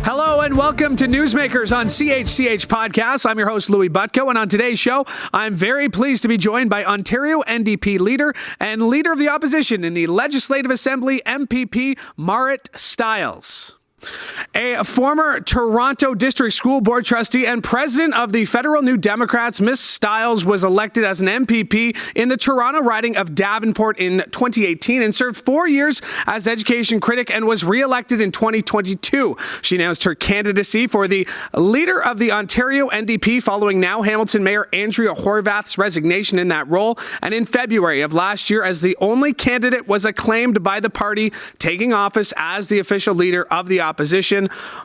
Hello and welcome to Newsmakers on CHCH Podcasts. I'm your host, Louie Butko, and on today's show, I'm very pleased to be joined by Ontario NDP Leader and Leader of the Opposition in the Legislative Assembly, MPP Marit Stiles. A former Toronto District School Board trustee and president of the Federal New Democrats, Ms. Stiles was elected as an MPP in the Toronto riding of Davenport in 2018 and served 4 years as education critic and was re-elected in 2022. She announced her candidacy for the Leader of the Ontario NDP following now Hamilton Mayor Andrea Horwath's resignation in that role, and in February of last year, as the only candidate, was acclaimed by the party, taking office as the official leader of the opposition.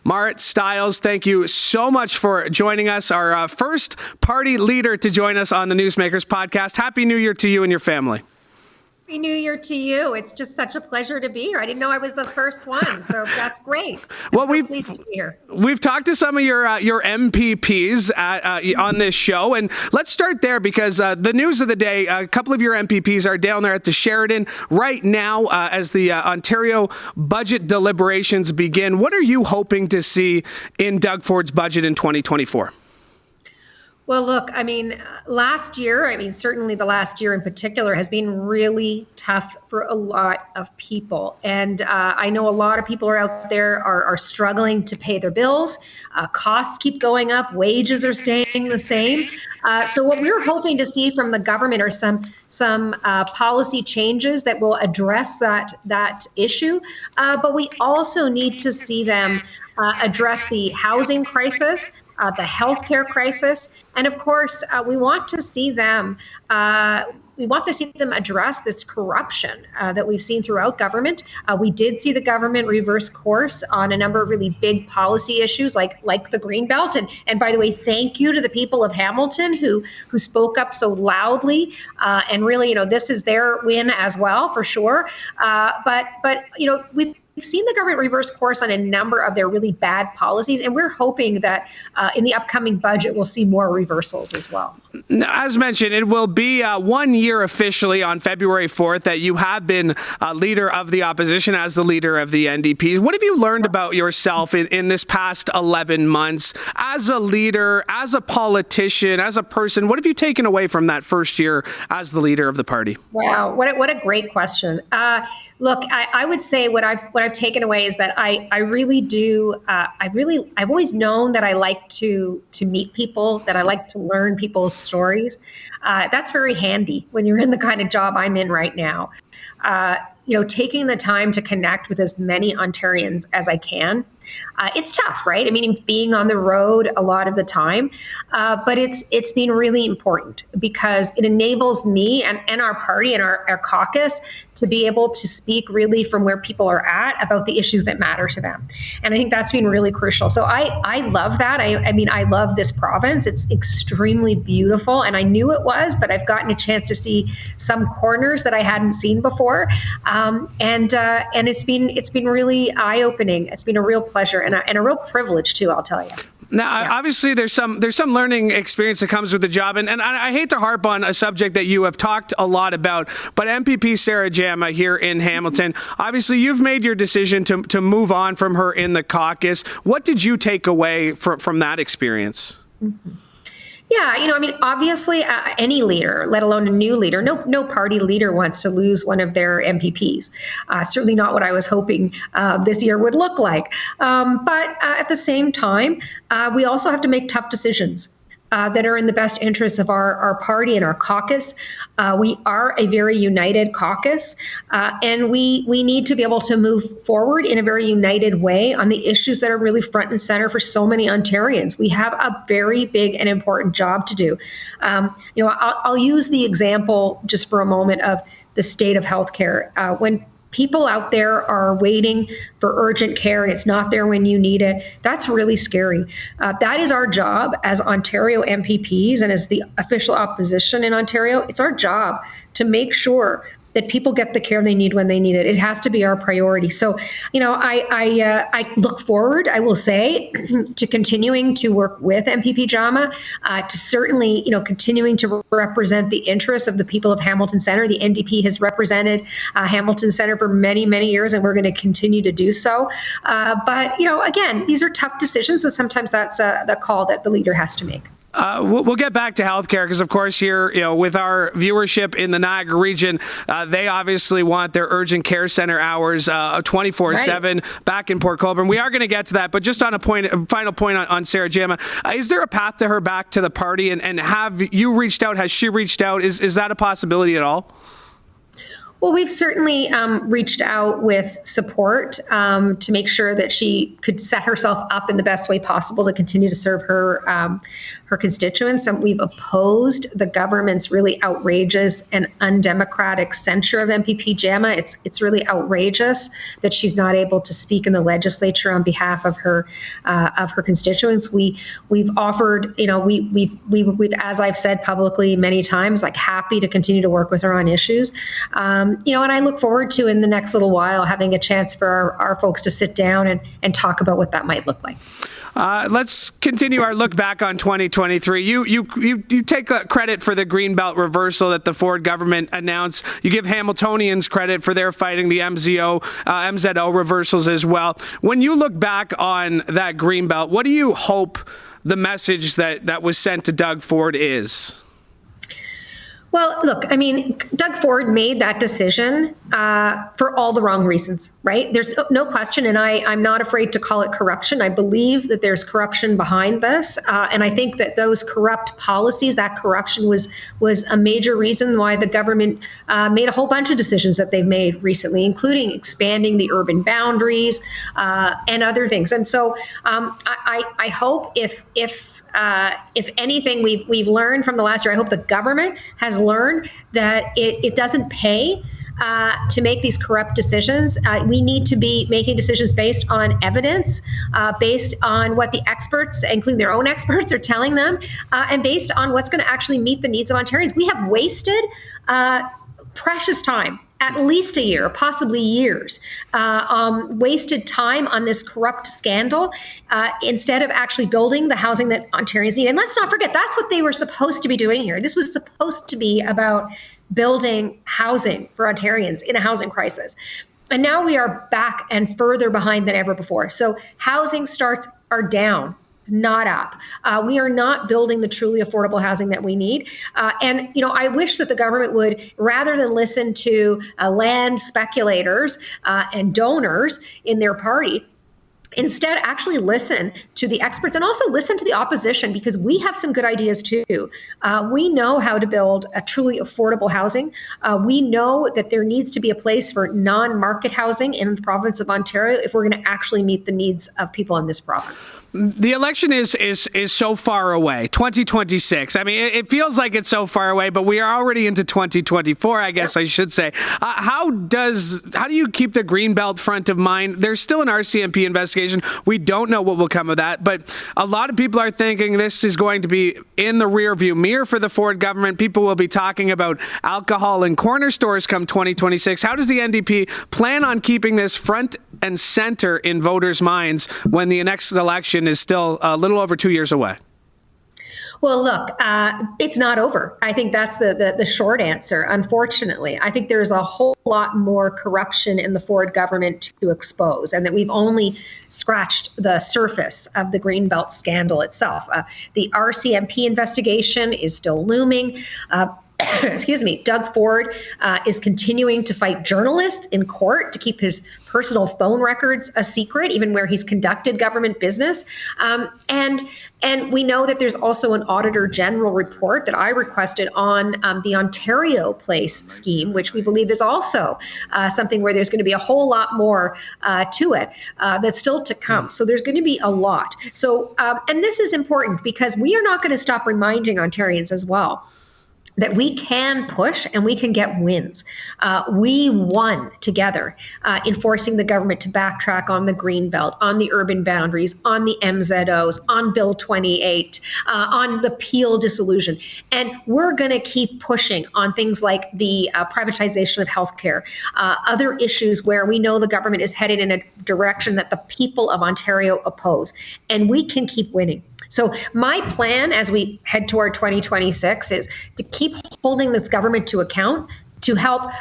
Marit Stiles, thank you so much for joining us, our first party leader to join us on the Newsmakers podcast. Happy New Year to you and your family. Happy New Year to you. It's just such a pleasure to be here. I didn't know I was the first one, so that's great. Well, pleased to be here. We've talked to some of your MPPs on this show, and let's start there because the news of the day, a couple of your MPPs are down there at the Sheraton right now as the Ontario budget deliberations begin. What are you hoping to see in Doug Ford's budget in 2024? Well, look, last year, certainly the last year in particular has been really tough for a lot of people. And I know a lot of people are out there are struggling to pay their bills. Costs keep going up. Wages are staying the same. So what we're hoping to see from the government are some policy changes that will address that issue. But we also need to see them address the housing crisis, the healthcare crisis, and of course, we want to see them. We want to see them address this corruption that we've seen throughout government. We did see the government reverse course on a number of really big policy issues, like the Greenbelt. And by the way, thank you to the people of Hamilton who spoke up so loudly. And really, this is their win as well, for sure. But we've seen the government reverse course on a number of their really bad policies, and we're hoping that in the upcoming budget, we'll see more reversals as well. As mentioned, it will be 1 year officially on February 4th that you have been leader of the opposition as the leader of the NDP. What have you learned about yourself in this past 11 months as a leader, as a politician, as a person? What have you taken away from that first year as the leader of the party? Wow, what a great question. Look, I would say what I've taken away is that I really do. I've always known that I like to meet people, that I like to learn people's stories. That's very handy when you're in the kind of job I'm in right now. Taking the time to connect with as many Ontarians as I can. It's tough, right? Being on the road a lot of the time, but it's been really important because it enables me and our party and our caucus to be able to speak really from where people are at about the issues that matter to them. And I think that's been really crucial. So I love that. I love this province. It's extremely beautiful, and I knew it was, but I've gotten a chance to see some corners that I hadn't seen before. And it's been really eye-opening. It's been a real pleasure and a real privilege too, I'll tell you. Now, obviously, there's some learning experience that comes with the job, and I hate to harp on a subject that you have talked a lot about, but MPP Sarah Jama here in Hamilton, obviously, you've made your decision to move on from her in the caucus. What did you take away from that experience? Mm-hmm. Yeah, obviously any leader, let alone a new leader, no party leader wants to lose one of their MPPs. Certainly not what I was hoping this year would look like. But at the same time, we also have to make tough decisions that are in the best interests of our party and our caucus. We are a very united caucus, and we need to be able to move forward in a very united way on the issues that are really front and center for so many Ontarians. We have a very big and important job to do. I'll use the example just for a moment of the state of healthcare. When people out there are waiting for urgent care and it's not there when you need it, that's really scary. That is our job as Ontario MPPs and as the official opposition in Ontario. It's our job to make sure that people get the care they need when they need it. It has to be our priority. So, I look forward, I will say, to continuing to work with MPP Jama, to certainly, continuing to represent the interests of the people of Hamilton Centre. The NDP has represented Hamilton Centre for many, many years, and we're going to continue to do so. But, again, these are tough decisions, and sometimes that's the call that the leader has to make. We'll get back to healthcare because, of course, here, with our viewership in the Niagara region, they obviously want their urgent care center hours 24/7 back in Port Colborne. We are going to get to that, but just on a final point on Sarah Jama, is there a path to her back to the party? And have you reached out? Has she reached out? Is that a possibility at all? Well, we've certainly reached out with support to make sure that she could set herself up in the best way possible to continue to serve her constituents. And we've opposed the government's really outrageous and undemocratic censure of MPP Jama. It's really outrageous that she's not able to speak in the legislature on behalf of her constituents. We've offered, we've as I've said publicly many times, happy to continue to work with her on issues. And I look forward to, in the next little while, having a chance for our folks to sit down and talk about what that might look like. Let's continue our look back on 2023. You take credit for the Greenbelt reversal that the Ford government announced. You give Hamiltonians credit for their fighting the MZO reversals as well. When you look back on that Greenbelt, what do you hope the message that was sent to Doug Ford is? Well, look, Doug Ford made that decision for all the wrong reasons, right? There's no question, and I'm not afraid to call it corruption. I believe that there's corruption behind this, and I think that those corrupt policies, that corruption was a major reason why the government made a whole bunch of decisions that they've made recently, including expanding the urban boundaries and other things. And so I hope if anything we've learned from the last year, I hope the government has learned that it doesn't pay to make these corrupt decisions. We need to be making decisions based on evidence, based on what the experts, including their own experts, are telling them, and based on what's going to actually meet the needs of Ontarians. We have wasted precious time, at least a year, possibly years, wasted time on this corrupt scandal instead of actually building the housing that Ontarians need. And let's not forget, that's what they were supposed to be doing here. This was supposed to be about building housing for Ontarians in a housing crisis. And now we are back and further behind than ever before. So housing starts are down, not up. We are not building the truly affordable housing that we need. And I wish that the government would, rather than listen to land speculators and donors in their party, instead actually listen to the experts and also listen to the opposition, because we have some good ideas too. We know how to build a truly affordable housing. We know that there needs to be a place for non-market housing in the province of Ontario if we're going to actually meet the needs of people in this province. The election is so far away, 2026. It feels like it's so far away, but we are already into 2024, I guess I should say. How do you keep the Greenbelt front of mind? There's still an RCMP investigation. We don't know what will come of that, but a lot of people are thinking this is going to be in the rearview mirror for the Ford government. People will be talking about alcohol in corner stores come 2026. How does the NDP plan on keeping this front and center in voters' minds when the next election is still a little over 2 years away? Well, look, it's not over. I think that's the short answer. Unfortunately, I think there's a whole lot more corruption in the Ford government to expose, and that we've only scratched the surface of the Greenbelt scandal itself. The RCMP investigation is still looming. Excuse me, Doug Ford is continuing to fight journalists in court to keep his personal phone records a secret, even where he's conducted government business. And we know that there's also an Auditor General report that I requested on the Ontario Place scheme, which we believe is also something where there's going to be a whole lot more to it that's still to come. So there's going to be a lot. So, and this is important because we are not going to stop reminding Ontarians as well that we can push and we can get wins. We won together enforcing the government to backtrack on the Greenbelt, on the urban boundaries, on the MZOs, on Bill 28, on the Peel dissolution. And we're going to keep pushing on things like the privatization of healthcare, other issues where we know the government is headed in a direction that the people of Ontario oppose. And we can keep winning. So my plan as we head toward 2026 is to keep holding this government to account, to help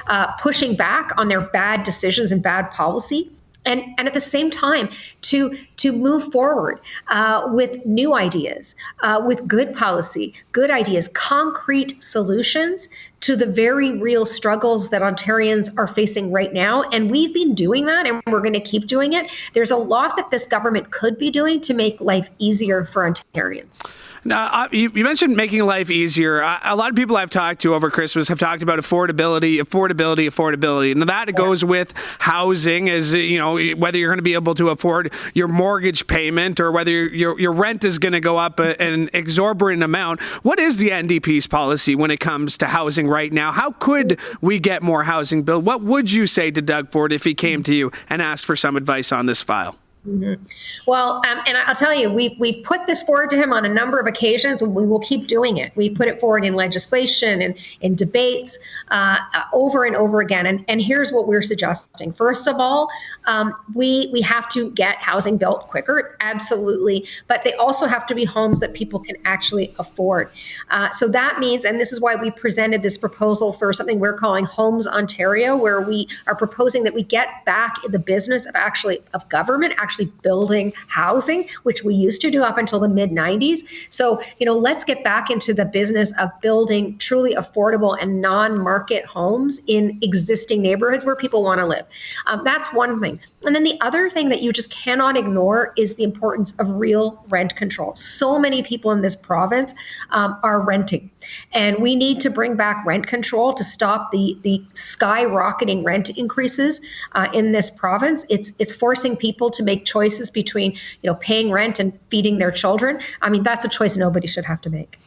pushing back on their bad decisions and bad policy, and at the same time to move forward with new ideas, with good policy, good ideas, concrete solutions to the very real struggles that Ontarians are facing right now. And we've been doing that, and we're going to keep doing it. There's a lot that this government could be doing to make life easier for Ontarians. Now, you mentioned making life easier. A lot of people I've talked to over Christmas have talked about affordability. And that goes with housing, as you know, whether you're going to be able to afford your mortgage payment or whether your rent is going to go up an exorbitant amount. What is the NDP's policy when it comes to housing right now? How could we get more housing built? What would you say to Doug Ford if he came to you and asked for some advice on this file? Mm-hmm. Well, and I'll tell you, we've put this forward to him on a number of occasions, and we will keep doing it. We put it forward in legislation and in debates over and over again. And here's what we're suggesting. First of all, we have to get housing built quicker, absolutely. But they also have to be homes that people can actually afford. So that means, and this is why we presented this proposal for something we're calling Homes Ontario, where we are proposing that we get back in the business of government actually building housing, which we used to do up until the mid-90s. So, let's get back into the business of building truly affordable and non-market homes in existing neighborhoods where people want to live. That's one thing. And then the other thing that you just cannot ignore is the importance of real rent control. So many people in this province are renting, and we need to bring back rent control to stop the skyrocketing rent increases in this province. It's forcing people to make choices between, paying rent and feeding their children. I mean, that's a choice nobody should have to make.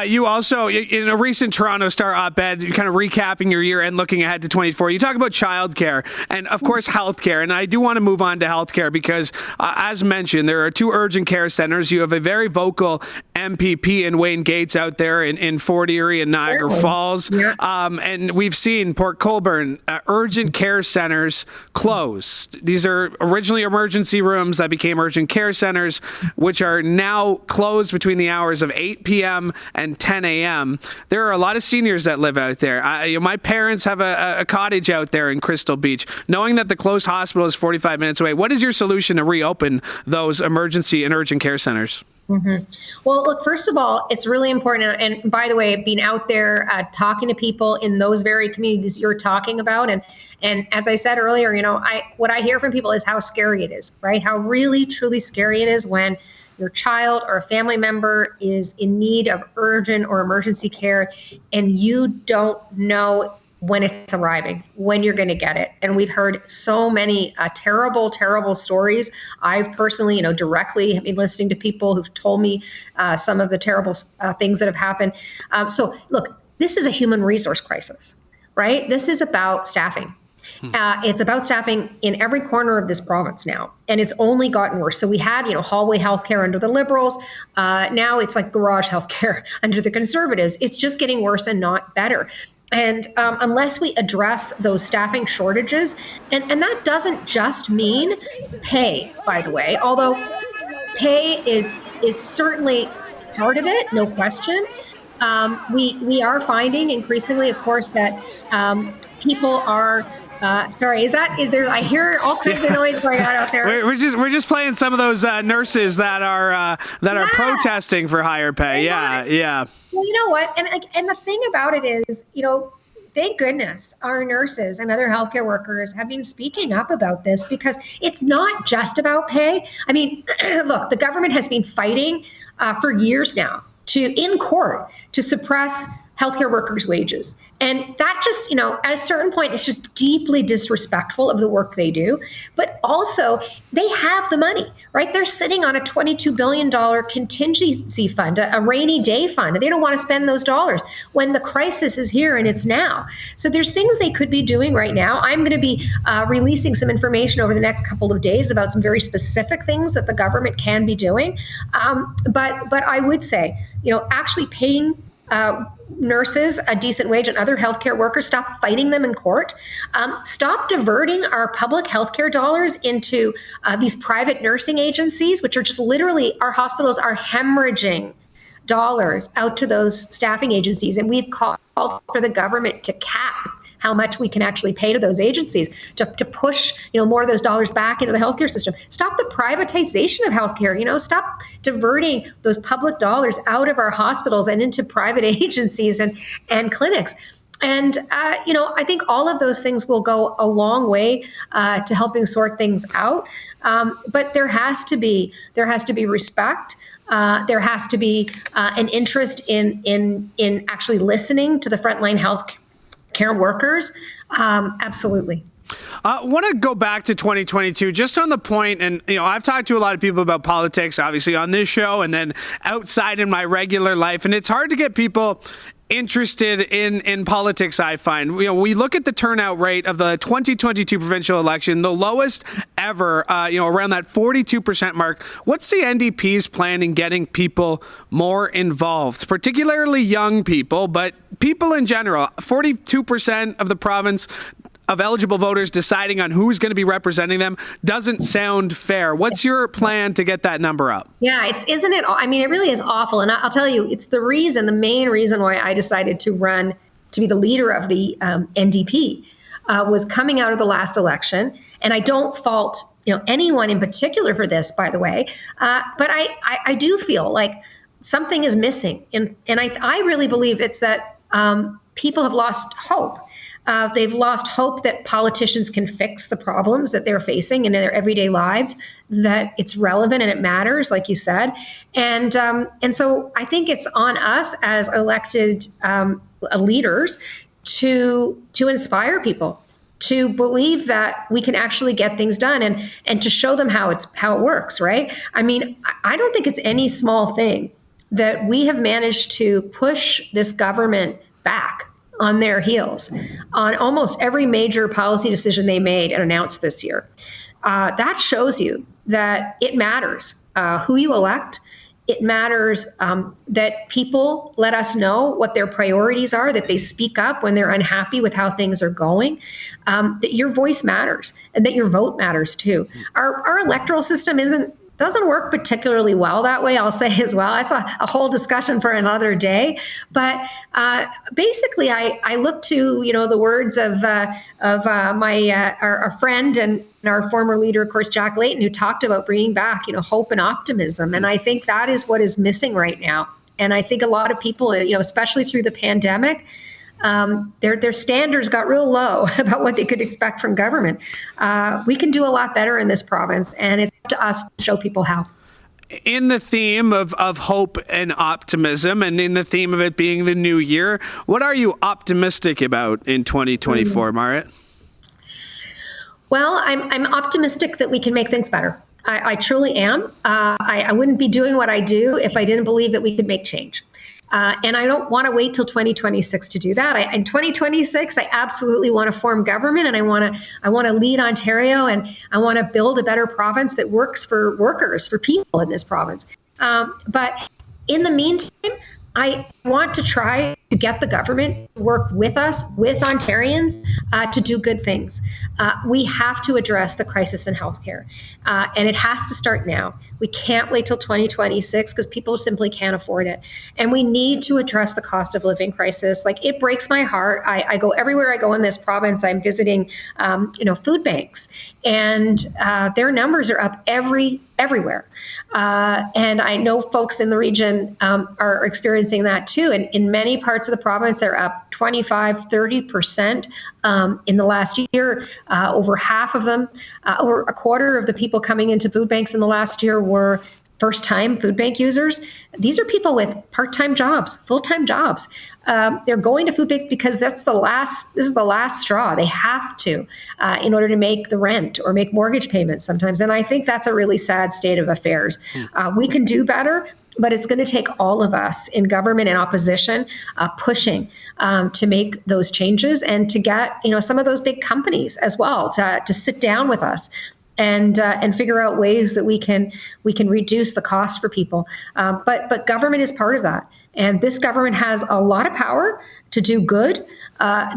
You also, in a recent Toronto Star op-ed, kind of recapping your year and looking ahead to 24, you talk about childcare and, of course, healthcare. And I do want to move on to healthcare because, as mentioned, there are 2 urgent care centers. You have a very vocal MPP in Wayne Gates out there in Fort Erie and Niagara Falls. Yeah. And we've seen Port Colborne, urgent care centers closed. These are originally emergency rooms that became urgent care centers, which are now closed between the hours of 8 p.m. and 10 a.m. There are a lot of seniors that live out there. My parents have a cottage out there in Crystal Beach. Knowing that the closed hospital is 45 minutes away, what is your solution to reopen those emergency and urgent care centers? Mm-hmm. Well, look, first of all, it's really important. And by the way, being out there talking to people in those very communities you're talking about. And as I said earlier, what I hear from people is how scary it is, right? How really, truly scary it is when your child or a family member is in need of urgent or emergency care and you don't know when it's arriving, when you're going to get it. And we've heard so many terrible, terrible stories. I've personally, directly been listening to people who've told me some of the terrible things that have happened. So look, this is a human resource crisis, right? This is about staffing. It's about staffing in every corner of this province now, and it's only gotten worse. So we had, hallway healthcare under the Liberals. Now it's like garage healthcare under the Conservatives. It's just getting worse and not better. And unless we address those staffing shortages, and that doesn't just mean pay, by the way, although pay is certainly part of it, no question. We are finding increasingly, of course, that people are. Sorry, is there? I hear all kinds of noise going on out there. We're just playing some of those nurses that are protesting for higher pay. Yeah. Well, you know what? And the thing about it is, thank goodness our nurses and other healthcare workers have been speaking up about this because it's not just about pay. I mean, look, the government has been fighting for years now in court to suppress healthcare workers' wages. And that just, at a certain point, it's just deeply disrespectful of the work they do. But also, they have the money, right? They're sitting on a $22 billion contingency fund, a rainy day fund. They don't want to spend those dollars when the crisis is here and it's now. So there's things they could be doing right now. I'm going to be releasing some information over the next couple of days about some very specific things that the government can be doing. But I would say, actually paying nurses a decent wage and other healthcare workers, stop fighting them in court, stop diverting our public healthcare dollars into these private nursing agencies, which are just literally, our hospitals are hemorrhaging dollars out to those staffing agencies. And we've called for the government to cap how much we can actually pay to those agencies to push, more of those dollars back into the healthcare system. Stop the privatization of healthcare. Stop diverting those public dollars out of our hospitals and into private agencies and clinics. And, I think all of those things will go a long way to helping sort things out. But there has to be respect. There has to be an interest in actually listening to the frontline health care workers. Absolutely. I want to go back to 2022, just on the point, and I've talked to a lot of people about politics, obviously on this show, and then outside in my regular life, and it's hard to get people interested in politics, I find. We look at the turnout rate of the 2022 provincial election, the lowest ever, around that 42% mark. What's the NDP's plan in getting people more involved, particularly young people, but people in general? 42% of the province of eligible voters deciding on who's going to be representing them doesn't sound fair. What's your plan to get that number up? Yeah, isn't it? I mean, it really is awful. And I'll tell you, it's the main reason why I decided to run to be the leader of the NDP was coming out of the last election. And I don't fault anyone in particular for this, by the way. But I do feel like something is missing. And I really believe it's that people have lost hope. They've lost hope that politicians can fix the problems that they're facing in their everyday lives, that it's relevant and it matters, like you said. And so I think it's on us as elected leaders to inspire people, to believe that we can actually get things done and to show them how it works, right? I mean, I don't think it's any small thing that we have managed to push this government back on their heels on almost every major policy decision they made and announced this year. That shows you that it matters who you elect. It matters that people let us know what their priorities are, that they speak up when they're unhappy with how things are going, that your voice matters and that your vote matters too. Our electoral system doesn't work particularly well that way, I'll say as well. It's a whole discussion for another day. But basically, I look to the words of our friend and our former leader, of course, Jack Layton, who talked about bringing back hope and optimism. And I think that is what is missing right now. And I think a lot of people, especially through the pandemic, their standards got real low about what they could expect from government. We can do a lot better in this province, and it's up to us to show people how. In the theme of hope and optimism, and in the theme of it being the new year, what are you optimistic about in 2024, Marit? Well, I'm optimistic that we can make things better. I truly am. I wouldn't be doing what I do if I didn't believe that we could make change. And I don't want to wait till 2026 to do that. In 2026, I absolutely want to form government, and I want to lead Ontario, and I want to build a better province that works for workers, for people in this province. But in the meantime, I want to try to get the government to work with us, with Ontarians, to do good things. We have to address the crisis in healthcare, and it has to start now. We can't wait till 2026 because people simply can't afford it. And we need to address the cost of living crisis. Like, it breaks my heart. I go everywhere I go in this province. I'm visiting, food banks, and their numbers are up everywhere. And I know folks in the region are experiencing that too. And in many parts of the province, they're up 25, 30% in the last year. Over half of them, over a quarter of the people coming into food banks in the last year were first-time food bank users. These are people with part-time jobs, full-time jobs. They're going to food banks because this is the last straw. They have to in order to make the rent or make mortgage payments sometimes. And I think that's a really sad state of affairs. We can do better, but it's going to take all of us in government and opposition pushing to make those changes and to get some of those big companies as well to sit down with us and figure out ways that we can reduce the cost for people. But government is part of that. And this government has a lot of power to do good.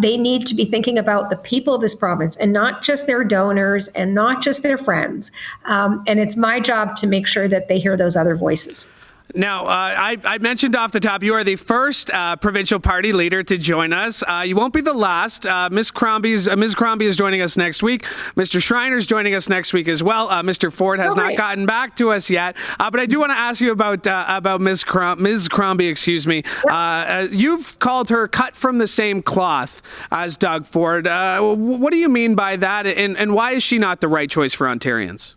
They need to be thinking about the people of this province and not just their donors and not just their friends. And it's my job to make sure that they hear those other voices. Now, I mentioned off the top, you are the first provincial party leader to join us. You won't be the last. Ms. Crombie is joining us next week. Mr. Schreiner's joining us next week as well. Mr. Ford has not gotten back to us yet, but I do want to ask you about Ms. Crombie. Excuse me. You've called her cut from the same cloth as Doug Ford. What do you mean by that, and why is she not the right choice for Ontarians?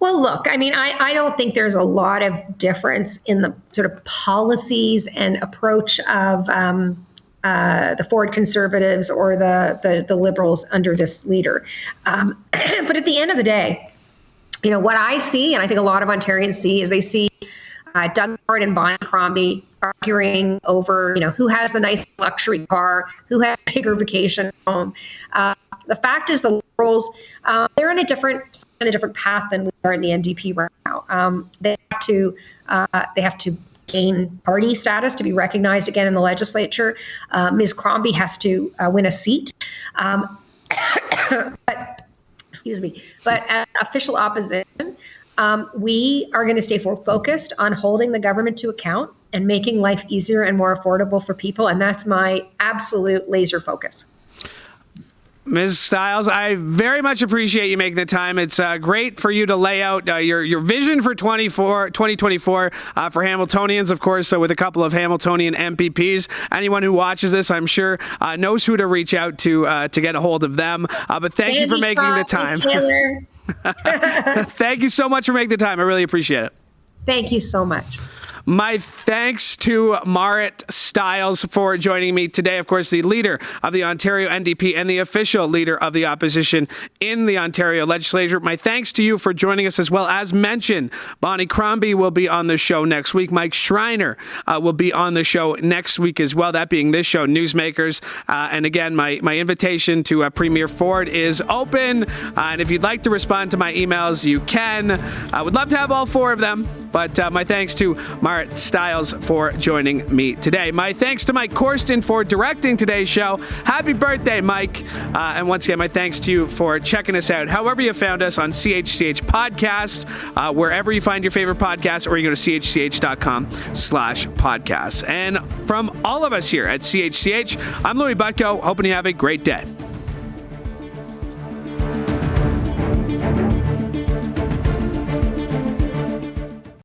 Well, look, I mean, I don't think there's a lot of difference in the sort of policies and approach of the Ford Conservatives or the Liberals under this leader. But at the end of the day, what I see, and I think a lot of Ontarians see, is they see Doug Ford and Bonnie Crombie arguing over, who has a nice luxury car, who has a bigger vacation home. The fact is, the Liberals, they're in a different path than we are in the NDP right now. They have to gain party status to be recognized again in the legislature. Ms. Crombie has to win a seat. But as official opposition, we are going to stay focused on holding the government to account and making life easier and more affordable for people. And that's my absolute laser focus. Ms. Stiles, I very much appreciate you making the time. It's great for you to lay out your vision for 2024 for Hamiltonians, of course, with a couple of Hamiltonian MPPs. Anyone who watches this, I'm sure, knows who to reach out to get a hold of them. But thank you for making the time. Thank you so much for making the time. I really appreciate it. Thank you so much. My thanks to Marit Stiles for joining me today. Of course, the leader of the Ontario NDP and the official leader of the opposition in the Ontario legislature. My thanks to you for joining us as well. As mentioned, Bonnie Crombie will be on the show next week. Mike Schreiner will be on the show next week as well, that being this show, Newsmakers. And again, my invitation to Premier Ford is open. And if you'd like to respond to my emails, you can. I would love to have all four of them. But my thanks to Marit Stiles for joining me today. My thanks to Mike Corsten for directing today's show. Happy birthday, Mike. And once again, my thanks to you for checking us out. However you found us on CHCH Podcasts, wherever you find your favorite podcast, or you go to chch.com/podcasts. And from all of us here at CHCH, I'm Louie Butko, hoping you have a great day.